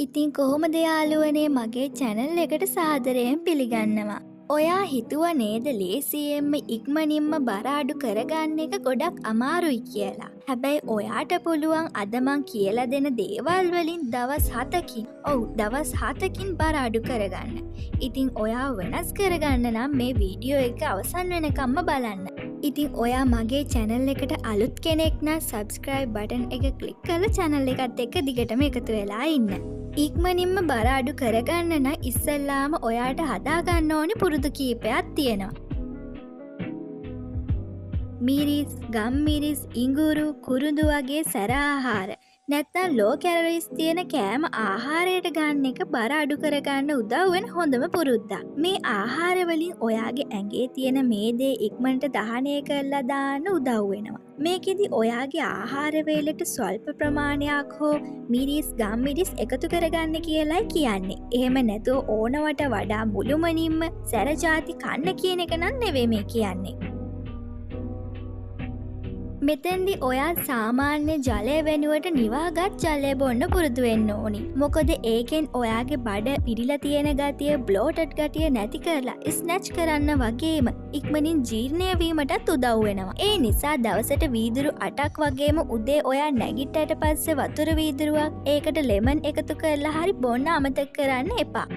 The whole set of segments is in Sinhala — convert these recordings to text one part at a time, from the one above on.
ඉතින් කොහොමද යාළුවනේ මගේ channel එකට සාදරයෙන් පිළිගන්නවා. ඔයා හිතුව නේද ලේසියෙන්ම ඉක්මනින්ම බර අඩු කරගන්න එක ගොඩක් අමාරුයි කියලා. හැබැයි ඔයාට පුළුවන් අද මං කියලා දෙන දේවල් වලින් දවස් 7කින් දවස් 7කින් බර අඩු කරගන්න. ඉතින් ඔයා වෙනස් කරගන්න නම් මේ වීඩියෝ එක අවසන් වෙනකම්ම බලන්න. ඉතින් ඔයා මගේ channel එකට අලුත් කෙනෙක් නම් subscribe button එක click කරලා channel එකත් එක්ක දිගටම එකතු වෙලා ඉන්න. ඉක්මනින්ම බර අඩු කරගන්න නම් ඉස්සෙල්ලාම ඔයාට හදාගන්න ඕනි පුරුදු කීපයක් තියෙනවා. මිරිස්, ගම් මිරිස්, ඉඟුරු, කුරුඳු වගේ සැර ආහාර නැත්තම් low calories තියෙන කෑම ආහාරයට ගන්න එක බර අඩු කරගන්න උදව් වෙන හොඳම පුරුද්දක්. මේ ආහාර වලින් ඔයාගේ ඇඟේ තියෙන මේ දේ ඉක්මනට දහනය කරලා දාන්න උදව් වෙනවා. මේකෙදි ඔයාගේ ආහාර වේලට ස්වල්ප ප්‍රමාණයක් හෝ මිරිස්, ගම් මිරිස් එකතු කරගන්න කියලායි කියන්නේ. එහෙම නැතුව ඕනවට වඩා මුළුමනින්ම සැර ಜಾති කන්න කියන එක නම් නෙවෙයි මේ කියන්නේ. මෙතෙන්දි ඔයා සාමාන්‍ය ජලය වෙනුවට නිවාගත් ජලය බොන්න පුරුදු වෙන්න ඕනි. මොකද ඒකෙන් ඔයාගේ බඩ පිරීලා තියෙන ගතිය, bloated ගතිය නැති කරලා ස්නැච් කරන්න වගේම ඉක්මනින් ජීර්ණය වීමටත් උදව් වෙනවා. ඒ නිසා දවසට වීදුරු 8ක් වගේම උදේ ඔයා නැගිට්ටට පස්සේ වතුර වීදුරුවක් ඒකට ලෙමන් එකතු කරලා හරි බොන්න අමතක කරන්න එපා.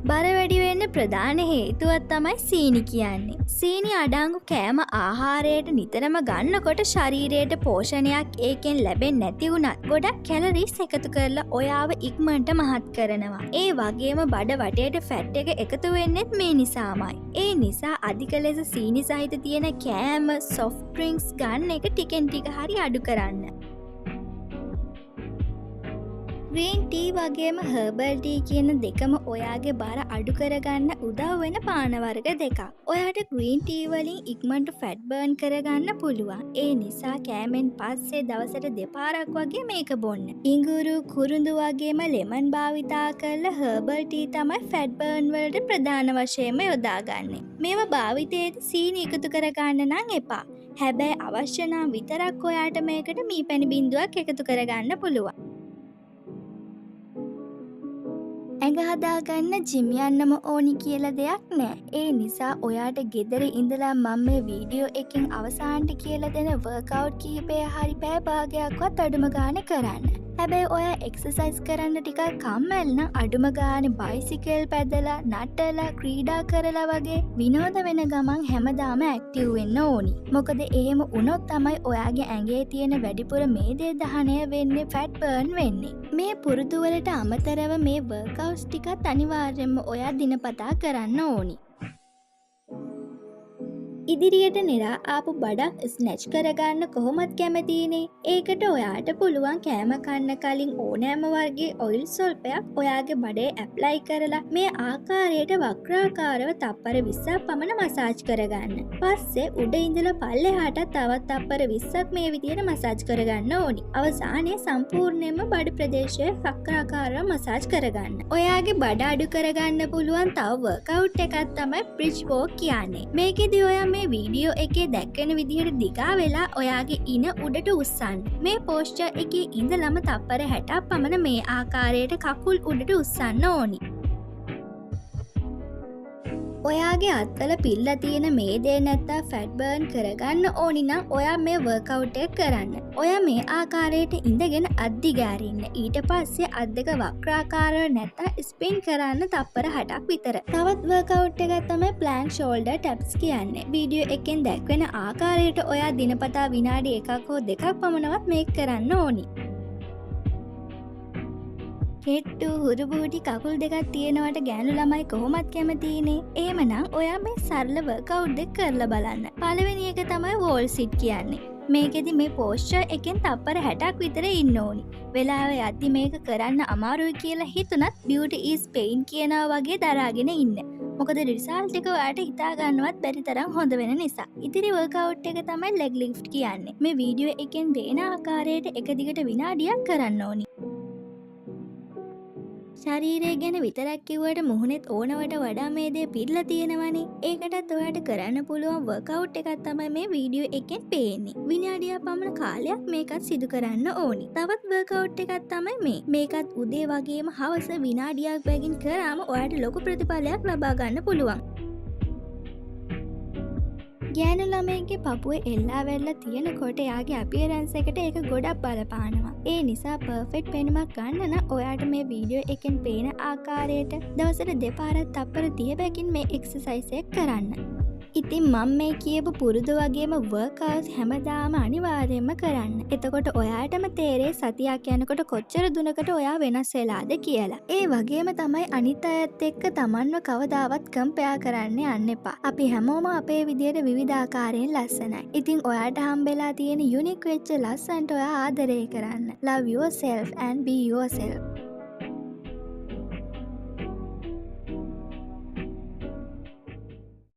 බර වැඩි වෙන්න ප්‍රධාන හේතුවක් තමයි සීනි කියන්නේ. සීනි අඩංගු කෑම ආහාරයට නිතරම ගන්නකොට ශරීරයට පෝෂණයක් ඒකෙන් ලැබෙන්නේ නැති වුණත් ගොඩක් කැලරිස් එකතු කරලා ඔයාව ඉක්මනට මහත් කරනවා. ඒ වගේම බඩ වටේට ෆැට් එක එකතු වෙන්නේත් මේ නිසාමයි. ඒ නිසා අධික ලෙස සීනි සහිත තියෙන කෑම, soft drinks ගන්න එක ටිකෙන් ටික හරි අඩු කරන්න. green tea වගේම herbal tea කියන දෙකම ඔයාගේ බර අඩු කරගන්න උදව් වෙන පාන වර්ග දෙකක්. ඔයාට green tea වලින් ඉක්මනට fat burn කරගන්න පුළුවන්. ඒ නිසා කෑමෙන් පස්සේ දවසට දෙපාරක් වගේ මේක බොන්න. ඉඟුරු, කුරුඳු වගේම lemon භාවිතා කරලා herbal tea තමයි fat burn වලට ප්‍රධාන වශයෙන්ම යොදාගන්නේ. මේවා භාවිතයේදී සීනි එකතු කරගන්න නම් එපා. හැබැයි අවශ්‍ය නම් විතරක් ඔයාට මේකට මීපැණි බින්දුවක් එකතු කරගන්න පුළුවන්. ඇඟ හදාගන්න ජිම් යන්නම ඕනි කියලා දෙයක් නෑ. ඒ නිසා ඔයාට ගෙදර ඉඳලා මම මේ වීඩියෝ එකෙන් අවසානට කියලා දෙන වර්කවුට් කිහිපය හරි පැය භාගයක්වත් අඩුම ගානේ කරන්න. හැබැයි ඔයා එක්සර්සයිස් කරන්න ටිකක් කම්මැලි නම් අඩුම ගානේ බයිසිකල් පැදලා, නටලා, ක්‍රීඩා කරලා වගේ විනෝද වෙන ගමන් හැමදාම ඇක්ටිව් වෙන්න ඕනි. මොකද එහෙම වුණොත් තමයි ඔයාගේ ඇඟේ තියෙන වැඩිපුර මේදේ දහනය වෙන්නේ, ෆැට් බර්න් වෙන්නේ. මේ පුරුදු වලට අමතරව මේ වර්කවුට්ස් ටිකත් අනිවාර්යයෙන්ම ඔයා දිනපතා කරන්න ඕනි. ඉදිරියට නෙරා ආපු බඩක් ස්නැච් කරගන්න කොහොමත් කැමතිනේ. ඒකට ඔයාට පුළුවන් කෑම කන්න කලින් ඕනෑම වර්ගයේ ඔයිල් සොල්පයක් ඔයාගේ බඩේ ඇප්ලයි කරලා මේ ආකාරයට වක්‍රාකාරව තප්පර 20ක් පමණ මසාජ් කරගන්න. පස්සේ උඩ ඉඳලා පල්ලෙහාට තවත් තප්පර 20ක් මේ විදිහට මසාජ් කරගන්න ඕනි. අවසානයේ සම්පූර්ණයෙන්ම බඩ ප්‍රදේශය වක්‍රාකාරව මසාජ් කරගන්න. ඔයාගේ බඩ අඩු කරගන්න පුළුවන් තව වර්කවුට් එකක් තමයි බ්‍රිජ් වෝක් කියන්නේ. මේකෙදි ඔයා මේ වීඩියෝ එකේ දැක්වෙන විදිහට දිගා වෙලා ඔයාගේ ඉන උඩට උස්සන්න. මේ පෝස්චර් එකේ ඉඳලම තප්පර 60ක් පමණ මේ ආකාරයට කකුල් උඩට උස්සන්න ඕනි. ඔයාගේ අත්වල පිල්ලා තියෙන මේ දේ නැත්තම් ෆැට් බර්න් කරගන්න ඕනි නම් ඔයා මේ වර්කවුට් එක කරන්න. ඔයා මේ ආකාරයට ඉඳගෙන අත් දිගාරින්න. ඊට පස්සේ අත් දෙක වක්‍රාකාරව නැත්තම් ස්පින් කරන්න තප්පර 60ක් විතර. තවත් වර්කවුට් එකක් තමයි plank shoulder taps කියන්නේ. වීඩියෝ එකෙන් දැක්වෙන ආකාරයට ඔයා දිනපතා විනාඩි 1ක් හෝ 2ක් පමණවත් මේක කරන්න ඕනි. හෙට්ටු, හුරුබූටි කකුල් දෙකක් තියෙනවට ගෑනු ළමයි කොහොමත් කැමතිනේ. එහෙමනම් ඔයා මේ සරල වර්කවුට් දෙක කරලා බලන්න. පළවෙනි එක තමයි wall sit කියන්නේ. මේකෙදි මේ පෝස්චර් එකෙන් තප්පර 60ක් විතර ඉන්න ඕනි. වෙලාව යද්දි මේක කරන්න අමාරුයි කියලා හිතුණත් beauty is pain කියනවා වගේ දරාගෙන ඉන්න. මොකද රිසල්ට් එක ඔයාට හිතා ගන්නවත් බැරි තරම් හොඳ වෙන නිසා. ඉතිරි වර්කවුට් එක තමයි leg lift කියන්නේ. මේ වීඩියෝ එකෙන් පේන ආකාරයට එක දිගට විනාඩියක් කරන්න ඕනි. ශරීරය ගැන විතරක් කිව්වට මුහුණෙත් ඕනවට වඩා මේ දේ පිරලා තියෙනවනේ. ඒකටත් ඔයාට කරන්න පුළුවන් වර්කවුට් එකක් තමයි මේ වීඩියෝ එකෙන් පේන්නේ. විනාඩියක් පමණ කාලයක් මේකත් සිදු කරන්න ඕනි. තවත් වර්කවුට් එකක් තමයි මේ. මේකත් උදේ වගේම හවස විනාඩියක් බැගින් කරාම ඔයාට ලොකු ප්‍රතිඵලයක් ලබා ගන්න පුළුවන්. ගෑනු ළමයිගේ පපුවේ එල්ලා වැල්ලා තියෙනකොට එයාගේ අපියරන්ස් එකට ඒක ගොඩක් බලපානවා. ඒ නිසා පර්ෆෙක්ට් පෙනුමක් ගන්න නම් ඔයාට මේ වීඩියෝ එකෙන් පේන ආකාරයට දවසට දෙපාරක් තප්පර 30 බැගින් මේ එක්සර්සයිස් එක කරන්න. ඉතින් මම මේ කියපු පුරුදු වගේම වර්ක්අවුට්ස් හැමදාම අනිවාර්යයෙන්ම කරන්න. එතකොට ඔයාටම තේරෙයි සතියක් යනකොට කොච්චර දුරකට ඔයා වෙනස් වෙලාද කියලා. ඒ වගේම තමයි අනිත් අයත් එක්ක තමන්ව කවදාවත් කම්පෙයාර් කරන්න යන්න එපා. අපි හැමෝම අපේ විදියට විවිධාකාරයෙන් ලස්සනයි. ඉතින් ඔයාට හම්බෙලා තියෙන යුනික් වෙච්ච ලස්සනට ඔයා ආදරය කරන්න. Love yourself and be yourself.